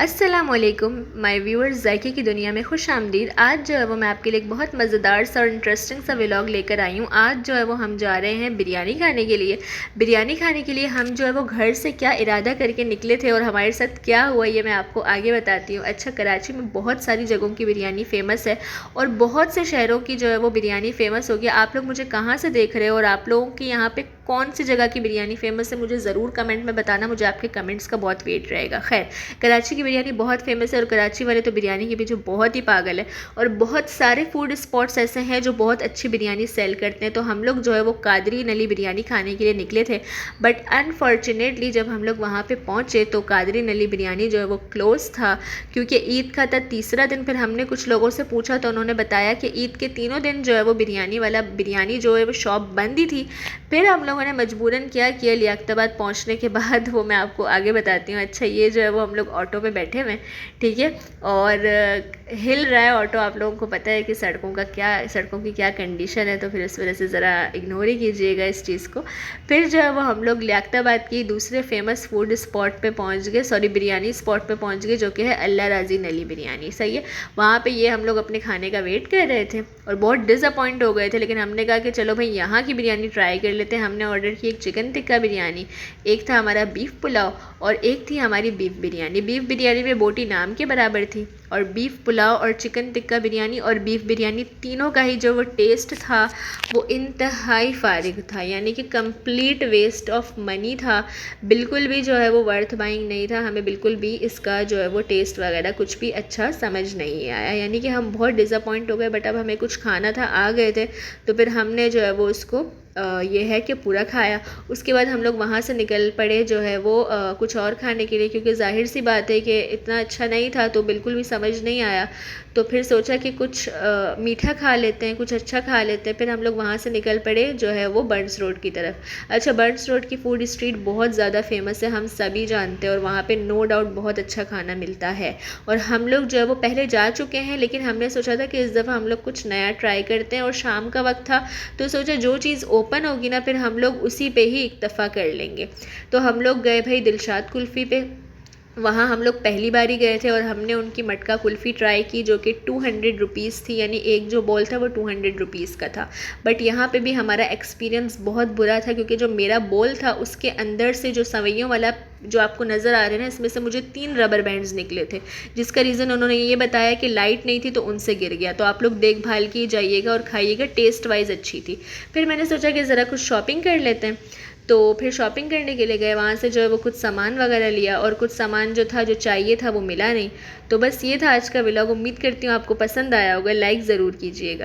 अस्सलामुअलैकुम my viewers, जायके की दुनिया में खुश आमदीद। आज जो है वो मैं आपके लिए एक बहुत मज़ेदार सा और इंटरेस्टिंग सा व्लॉग लेकर आई हूँ। आज जो है वो हम जा रहे हैं बिरयानी खाने के लिए। बिरयानी खाने के लिए हम जो है वो घर से क्या इरादा करके निकले थे और हमारे साथ क्या हुआ ये मैं आपको आगे बताती हूँ। अच्छा, कराची में बहुत सारी जगहों की बिरयानी फ़ेमस है और बहुत से शहरों की जो है वो बिरयानी फ़ेमस होगी। आप लोग मुझे कहाँ से देख रहे हो और आप लोगों की यहाँ पर कौन सी जगह की बिरयानी फ़ेमस है, मुझे ज़रूर कमेंट में बताना। मुझे आपके कमेंट्स का बहुत वेट रहेगा। खैर, कराची की बिरयानी बहुत फेमस है और कराची वाले तो बिरयानी के पीछे बहुत ही पागल है और बहुत सारे फूड स्पॉट्स ऐसे हैं जो बहुत अच्छी बिरयानी सेल करते हैं। तो हम लोग जो है वो कादरी नली बिरयानी खाने के लिए निकले थे, बट अनफॉर्चुनेटली जब हम लोग वहाँ पे पहुँचे तो कादरी नली बिरयानी जो है वो क्लोज़ था, क्योंकि ईद का था तीसरा दिन। फिर हमने कुछ लोगों से पूछा तो उन्होंने बताया कि ईद के तीनों दिन जो है वो बिरयानी जो है वो शॉप बंद ही थी। फिर हम लोगों ने मजबूरन क्या किया, लियाकताबाद पहुँचने के बाद वो मैं आपको आगे बताती हूँ। अच्छा, ये जो है वो हम लोग ऑटो पे बैठे हुए, ठीक है, और हिल रहा है ऑटो। आप लोगों को पता है कि सड़कों की क्या कंडीशन है, तो फिर इस वजह से ज़रा इग्नोर ही कीजिएगा इस चीज़ को। फिर जो है वो हम लोग लियाकताबाद की दूसरे फेमस फूड स्पॉट पे पहुंच गए, सॉरी बिरयानी स्पॉट पे पहुंच गए, जो कि है अल्लाह राजी नली बिरयानी। सही है, वहाँ पे ये हम लोग अपने खाने का वेट कर रहे थे और बहुत डिसअपॉइंट हो गए थे, लेकिन हमने कहा कि चलो भाई यहाँ की बिरयानी ट्राई कर लेते हैं। हमने ऑर्डर की एक चिकन टिक्का बिरयानी, एक था हमारा बीफ पुलाव और एक थी हमारी बीफ बिरयानी। बीफ बिरयानी में बोटी नाम के बराबर थी और बीफ पुलाव और चिकन टिक्का बिरयानी और बीफ बिरयानी तीनों का ही जो वो टेस्ट था वो इंतहाई फारिग था, यानी कि कंप्लीट वेस्ट ऑफ मनी था। बिल्कुल भी जो है वो वर्थ बाइंग नहीं था। हमें बिल्कुल भी इसका जो है वो टेस्ट वगैरह कुछ भी अच्छा समझ नहीं आया, यानी कि हम बहुत डिसअपॉइंट हो गए। बट अब हमें कुछ खाना था, आ गए थे, तो फिर हमने जो है वो उसको ये है कि पूरा खाया। उसके बाद हम लोग वहाँ से निकल पड़े जो है वो कुछ और खाने के लिए, क्योंकि जाहिर सी बात है कि इतना अच्छा नहीं था तो बिल्कुल भी समझ नहीं आया। तो फिर सोचा कि कुछ मीठा खा लेते हैं, कुछ अच्छा खा लेते हैं। फिर हम लोग वहाँ से निकल पड़े जो है वो बर्न्स रोड की तरफ। अच्छा, बर्न्स रोड की फूड स्ट्रीट बहुत ज़्यादा फेमस है, हम सभी जानते हैं, और वहाँ पे नो डाउट बहुत अच्छा खाना मिलता है। और हम लोग जो है वो पहले जा चुके हैं, लेकिन हमने सोचा था कि इस दफ़ा हम लोग कुछ नया ट्राई करते हैं। और शाम का वक्त था तो सोचा जो चीज़ ओपन होगी ना फिर हम लोग उसी पे ही इक्तफ़ा कर लेंगे। तो हम लोग गए भाई दिलशाद कुल्फ़ी पे। वहाँ हम लोग पहली बार ही गए थे और हमने उनकी मटका कुल्फ़ी ट्राई की, जो कि 200 रुपीज़ थी, यानी एक जो बॉल था वो 200 रुपीज़ का था। बट यहाँ पे भी हमारा एक्सपीरियंस बहुत बुरा था, क्योंकि जो मेरा बॉल था उसके अंदर से जो सवैयों वाला जो आपको नज़र आ रहे हैं ना, इसमें से मुझे 3 रबर बैंड्स निकले थे, जिसका रीज़न उन्होंने ये बताया कि लाइट नहीं थी तो उनसे गिर गया। तो आप लोग देखभाल की जाइएगा और खाइएगा, टेस्ट वाइज अच्छी थी। फिर मैंने सोचा कि ज़रा कुछ शॉपिंग कर लेते हैं, तो फिर शॉपिंग करने के लिए गए। वहाँ से जो है वो कुछ सामान वगैरह लिया और कुछ सामान जो था जो चाहिए था वो मिला नहीं। तो बस ये था आज का व्लॉग। उम्मीद करती हूँ आपको पसंद आया होगा। लाइक ज़रूर कीजिएगा।